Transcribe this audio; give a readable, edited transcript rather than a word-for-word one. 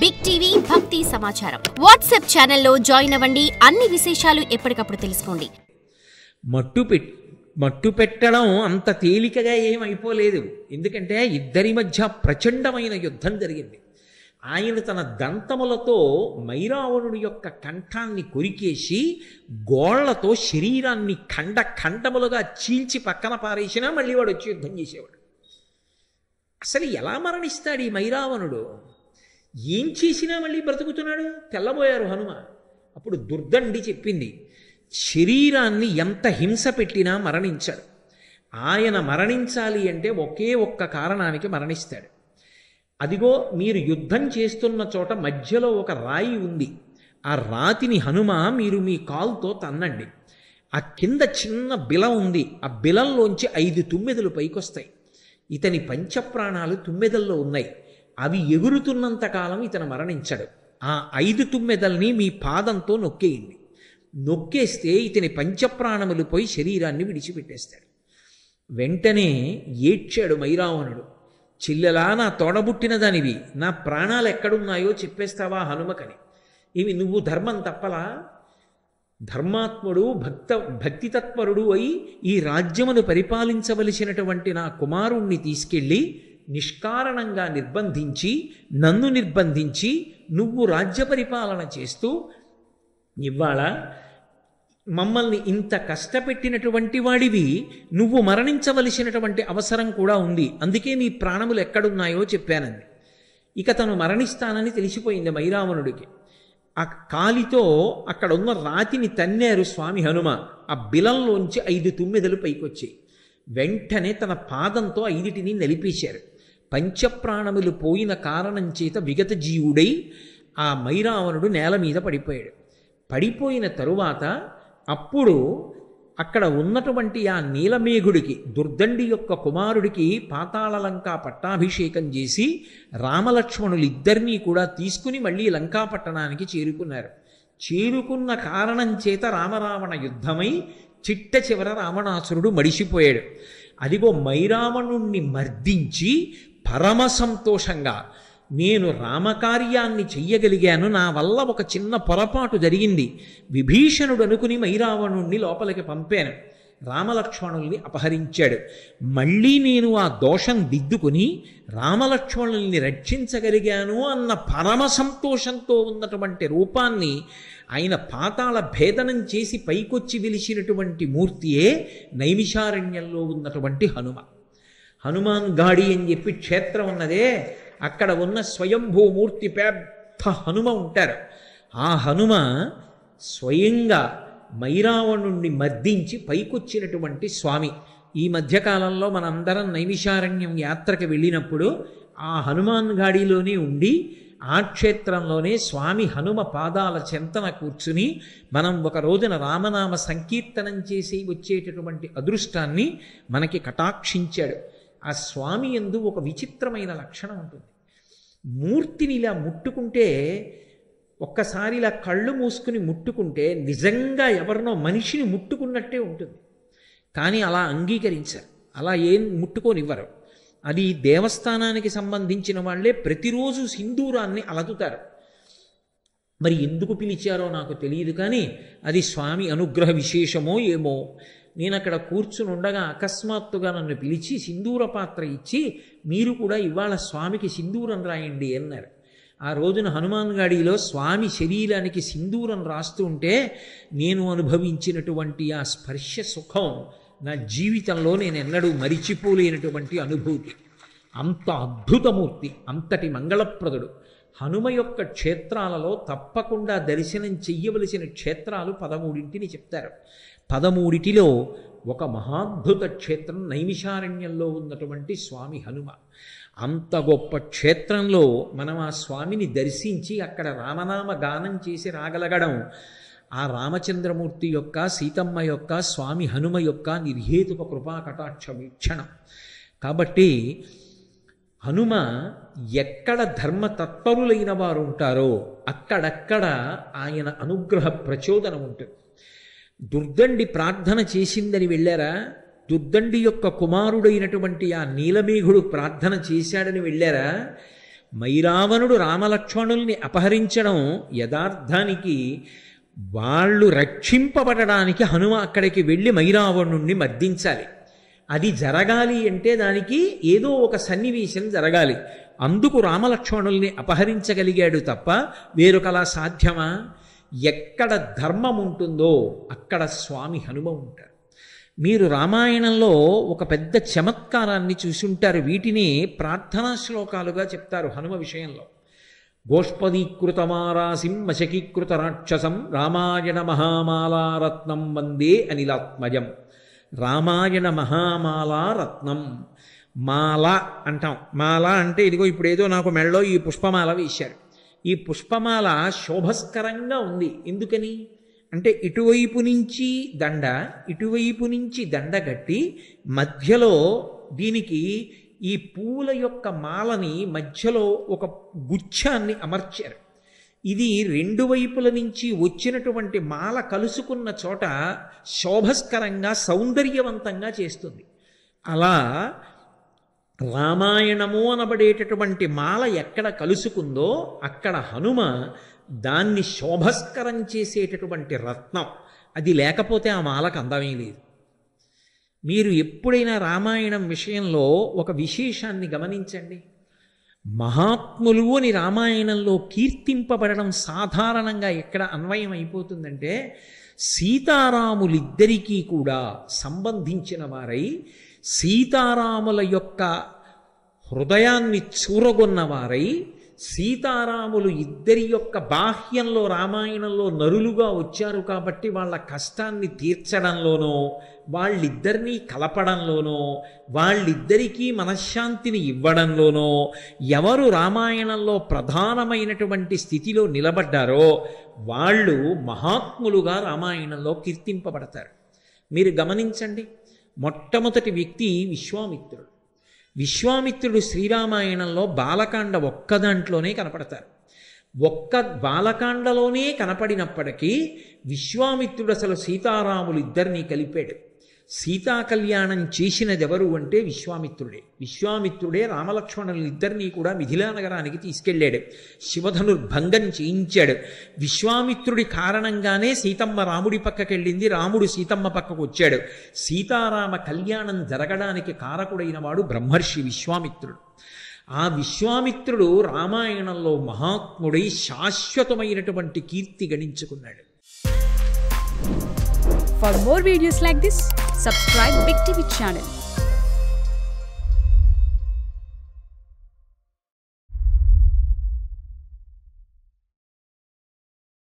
Big TV భక్తి సమాచారం WhatsApp ఛానల్లో జాయిన్ అవ్వండి. అన్ని విశేషాలు ఎప్పటికప్పుడు తెలుసుకోండి. మట్టు పెట్టడం అంత తేలికగా ఏమైపోలేదు. ఎందుకంటే ఇద్దరి మధ్య ప్రచండమైన యుద్ధం జరిగింది. ఆయన తన దంతములతో మైరావణుడి యొక్క కంఠాన్ని కొరికేసి గోళ్లతో శరీరాన్ని ఖండములుగా చీల్చి పక్కన పారేసినా మళ్ళీ వాడు వచ్చి యుద్ధం చేసేవాడు. అసలు ఎలా మరణిస్తాడు ఈ మైరావణుడు? ఏం చేసినా మళ్ళీ బ్రతుకుతున్నాడు. తెల్లబోయారు హనుమ. అప్పుడు దుర్దండి చెప్పింది, శరీరాన్ని ఎంత హింస పెట్టినా మరణించాడు. ఆయన మరణించాలి అంటే ఒకే ఒక్క కారణానికి మరణిస్తాడు. అదిగో మీరు యుద్ధం చేస్తున్న చోట మధ్యలో ఒక రాయి ఉంది. ఆ రాతిని హనుమ మీరు మీ కాలుతో తన్నండి. ఆ కింద చిన్న బిల ఉంది. ఆ బిలంలోంచి 5 తుమ్మెదలు పైకొస్తాయి. ఇతని పంచప్రాణాలు తుమ్మెదల్లో ఉన్నాయి. అవి ఎగురుతున్నంతకాలం ఇతను మరణించడు. ఆ 5 తుమ్మెదల్ని మీ పాదంతో నొక్కేయండి. నొక్కేస్తే ఇతని పంచప్రాణములు పోయి శరీరాన్ని విడిచిపెట్టేస్తాడు. వెంటనే ఏడ్చాడు మైరావణుడు. చెల్లెలా, నా తోడబుట్టిన దానివి, నా ప్రాణాలు ఎక్కడున్నాయో చెప్పేస్తావా హనుమకని. ఇవి నువ్వు ధర్మం తప్పలా? ధర్మాత్ముడు భక్తితత్పరుడు అయి ఈ రాజ్యమును పరిపాలించవలసినటువంటి నా కుమారుణ్ణి తీసుకెళ్ళి నిష్కారణంగా నిర్బంధించి నన్ను నిర్బంధించి నువ్వు రాజ్య పరిపాలన చేస్తూ ఇవాళ మమ్మల్ని ఇంత కష్టపెట్టినటువంటి వాడివి నువ్వు మరణించవలసినటువంటి అవసరం కూడా ఉంది. అందుకే నీ ప్రాణములు ఎక్కడున్నాయో చెప్పానంది. ఇక తను మరణిస్తానని తెలిసిపోయింది మైరావణుడికి. ఆ కాలితో అక్కడ ఉన్న రాతిని తన్నారు స్వామి హనుమ. ఆ బిలంలోంచి 5 తుమ్మెదలు పైకొచ్చాయి. వెంటనే తన పాదంతో 5టిని నలిపేశారు. పంచప్రాణములు పోయిన కారణం చేత విగత జీవుడై ఆ మైరావణుడు నేల మీద పడిపోయాడు. పడిపోయిన తరువాత అప్పుడు అక్కడ ఉన్నటువంటి ఆ నీలమేఘుడికి, దుర్దండి యొక్క కుమారుడికి పాతాళలంకా పట్టాభిషేకం చేసి రామలక్ష్మణులు ఇద్దరినీ కూడా తీసుకుని మళ్ళీ లంకాపట్టణానికి చేరుకున్నారు. చేరుకున్న కారణం చేత రామరావణ యుద్ధమై చిట్ట చివర రావణాసురుడు మడిసిపోయాడు. అదిగో మైరావణుణ్ణి మర్దించి పరమ సంతోషంగా నేను రామకార్యాన్ని చెయ్యగలిగాను, నా వల్ల ఒక చిన్న పొరపాటు జరిగింది, విభీషణుడు అనుకుని మైరావణుణ్ణి లోపలికి పంపాను, రామలక్ష్మణుల్ని అపహరించాడు, మళ్ళీ నేను ఆ దోషం దిద్దుకుని రామలక్ష్మణుల్ని రక్షించగలిగాను అన్న పరమ సంతోషంతో ఉన్నటువంటి రూపాన్ని ఆయన పాతాళ భేదనం చేసి పైకొచ్చి వెలిసినటువంటి మూర్తియే నైమిషారణ్యంలో ఉన్నటువంటి హనుమ. హనుమాన్ గాడి అని చెప్పి క్షేత్రం ఉన్నదే, అక్కడ ఉన్న స్వయంభూమూర్తి పెద్ద హనుమ ఉంటారు. ఆ హనుమ స్వయంగా మైరావణుణ్ణి మర్దించి పైకొచ్చినటువంటి స్వామి. ఈ మధ్యకాలంలో మనందరం నైమిషారణ్యం యాత్రకు వెళ్ళినప్పుడు ఆ హనుమాన్ గాడిలోనే ఉండి ఆ క్షేత్రంలోనే స్వామి హనుమ పాదాల చెంతన కూర్చుని మనం ఒక రోజున రామనామ సంకీర్తనం చేసి వచ్చేటటువంటి అదృష్టాన్ని మనకి కటాక్షించాడు. ఆ స్వామి యందు ఒక విచిత్రమైన లక్షణం ఉంటుంది. మూర్తిని ఇలా ముట్టుకుంటే, ఒక్కసారి ఇలా కళ్ళు మూసుకుని ముట్టుకుంటే నిజంగా ఎవరినో మనిషిని ముట్టుకున్నట్టే ఉంటుంది. కానీ అలా అంగీకరించారు, అలా ఏం ముట్టుకోనివ్వరు. అది దేవస్థానానికి సంబంధించిన వాళ్ళే ప్రతిరోజు సింధూరాన్ని అలదుతారు. మరి ఎందుకు పిలిచారో నాకు తెలియదు, కానీ అది స్వామి అనుగ్రహ విశేషమో ఏమో. నేను అక్కడ కూర్చుని ఉండగా అకస్మాత్తుగా నన్ను పిలిచి సింధూర పాత్ర ఇచ్చి మీరు కూడా ఇవాళ స్వామికి సింధూరం రాయండి అన్నారు. ఆ రోజున హనుమాన్ గాడిలో స్వామి శరీరానికి సింధూరం రాస్తూ ఉంటే నేను అనుభవించినటువంటి ఆ స్పర్శ సుఖం నా జీవితంలో నేను ఎన్నడూ మరిచిపోలేనటువంటి అనుభూతి. అంత అద్భుతమూర్తి, అంతటి మంగళప్రదుడు. హనుమ యొక్క క్షేత్రాలలో తప్పకుండా దర్శనం చెయ్యవలసిన క్షేత్రాలు 13ని చెప్తారు. 13టిలో ఒక మహాద్భుత క్షేత్రం నైమిషారణ్యంలో ఉన్నటువంటి స్వామి హనుమ. అంత గొప్ప క్షేత్రంలో మనం ఆ స్వామిని దర్శించి అక్కడ రామనామ గానం చేసి రాగలగడం ఆ రామచంద్రమూర్తి యొక్క, సీతమ్మ యొక్క, స్వామి హనుమ యొక్క నిర్హేతుక కృపా కటాక్ష వీక్షణం. కాబట్టి హనుమ ఎక్కడ ధర్మతత్పరులైన వారు ఉంటారో అక్కడక్కడ ఆయన అనుగ్రహ ప్రచోదనం ఉంటుంది. దుర్దండి ప్రార్థన చేసిందని వెళ్ళారా? దుర్దండి యొక్క కుమారుడైనటువంటి ఆ నీలమేఘుడు ప్రార్థన చేశాడని వెళ్ళారా? మైరావణుడు రామలక్ష్మణుల్ని అపహరించడం యథార్థానికి వాళ్ళు రక్షింపబడడానికి హనుమ అక్కడికి వెళ్ళి మైరావణుణ్ణి మర్దించాలి. అది జరగాలి అంటే దానికి ఏదో ఒక సన్నివేశం జరగాలి. అందుకు రామలక్ష్మణుల్ని అపహరించగలిగాడు తప్ప వేరొకలా సాధ్యమా? ఎక్కడ ధర్మం ఉంటుందో అక్కడ స్వామి హనుమ ఉంటారు. మీరు రామాయణంలో ఒక పెద్ద చమత్కారాన్ని చూసుంటారు. వీటిని ప్రార్థనా శ్లోకాలుగా చెప్తారు హనుమ విషయంలో. గోష్పదీకృతమారాసిం మశకీకృత రాక్షసం రామాయణ మహామాలారత్నం వందే అనిలాత్మజం. రామాయణ మహామాలారత్నం. మాల అంటాం. మాల అంటే ఇదిగో ఇప్పుడు ఏదో నాకు మెడలో ఈ పుష్పమాల వేశారు. ఈ పుష్పమాల శోభస్కరంగా ఉంది. ఎందుకని అంటే ఇటువైపు నుంచి దండ, ఇటువైపు నుంచి దండ కట్టి మధ్యలో దీనికి ఈ పూల యొక్క మాలని మధ్యలో ఒక గుచ్ఛాన్ని అమర్చారు. ఇది రెండు వైపుల నుంచి వచ్చినటువంటి మాల కలుసుకున్న చోట శోభస్కరంగా సౌందర్యవంతంగా చేస్తుంది. అలా రామాయణము అనబడేటటువంటి మాల ఎక్కడ కలుసుకుందో అక్కడ హనుమ దాన్ని శోభస్కరం చేసేటటువంటి రత్నం. అది లేకపోతే ఆ మాలకు అందమే లేదు. మీరు ఎప్పుడైనా రామాయణం విషయంలో ఒక విశేషాన్ని గమనించండి. మహాత్ములు అని రామాయణంలో కీర్తింపబడడం సాధారణంగా ఎక్కడ అన్వయం అయిపోతుందంటే సీతారాములిద్దరికీ కూడా సంబంధించిన వారై సీతారాముల యొక్క హృదయాన్ని చూరగొన్నవారై సీతారాములు ఇద్దరి యొక్క బాహ్యంలో రామాయణంలో నరులుగా వచ్చారు కాబట్టి వాళ్ళ కష్టాన్ని తీర్చడంలోనో వాళ్ళిద్దరినీ కలపడంలోనో వాళ్ళిద్దరికీ మనశ్శాంతిని ఇవ్వడంలోనో ఎవరు రామాయణంలో ప్రధానమైనటువంటి స్థితిలో నిలబడ్డారో వాళ్ళు మహాత్ములుగా రామాయణంలో కీర్తింపబడతారు. మీరు గమనించండి. మొట్టమొదటి వ్యక్తి విశ్వామిత్రుడు. విశ్వామిత్రుడు శ్రీరామాయణంలో బాలకాండ ఒక్క దాంట్లోనే కనపడతారు. ఒక్క బాలకాండలోనే కనపడినప్పటికీ విశ్వామిత్రుడు అసలు సీతారాములు ఇద్దరినీ కలిపాడు. సీతా కళ్యాణం చేసినది ఎవరు అంటే విశ్వామిత్రుడే. విశ్వామిత్రుడే రామలక్ష్మణులు ఇద్దరినీ కూడా మిథిలా నగరానికి తీసుకెళ్ళాడు. శివధనుర్భంగం చేయించాడు. విశ్వామిత్రుడి కారణంగానే సీతమ్మ రాముడి పక్కకెళ్ళింది, రాముడు సీతమ్మ పక్కకు వచ్చాడు. సీతారామ కళ్యాణం జరగడానికి కారకుడైన వాడు బ్రహ్మర్షి విశ్వామిత్రుడు. ఆ విశ్వామిత్రుడు రామాయణంలో మహాత్ముడై శాశ్వతమైనటువంటి కీర్తి గణించుకున్నాడు. For more videos like this, subscribe Big TV channel.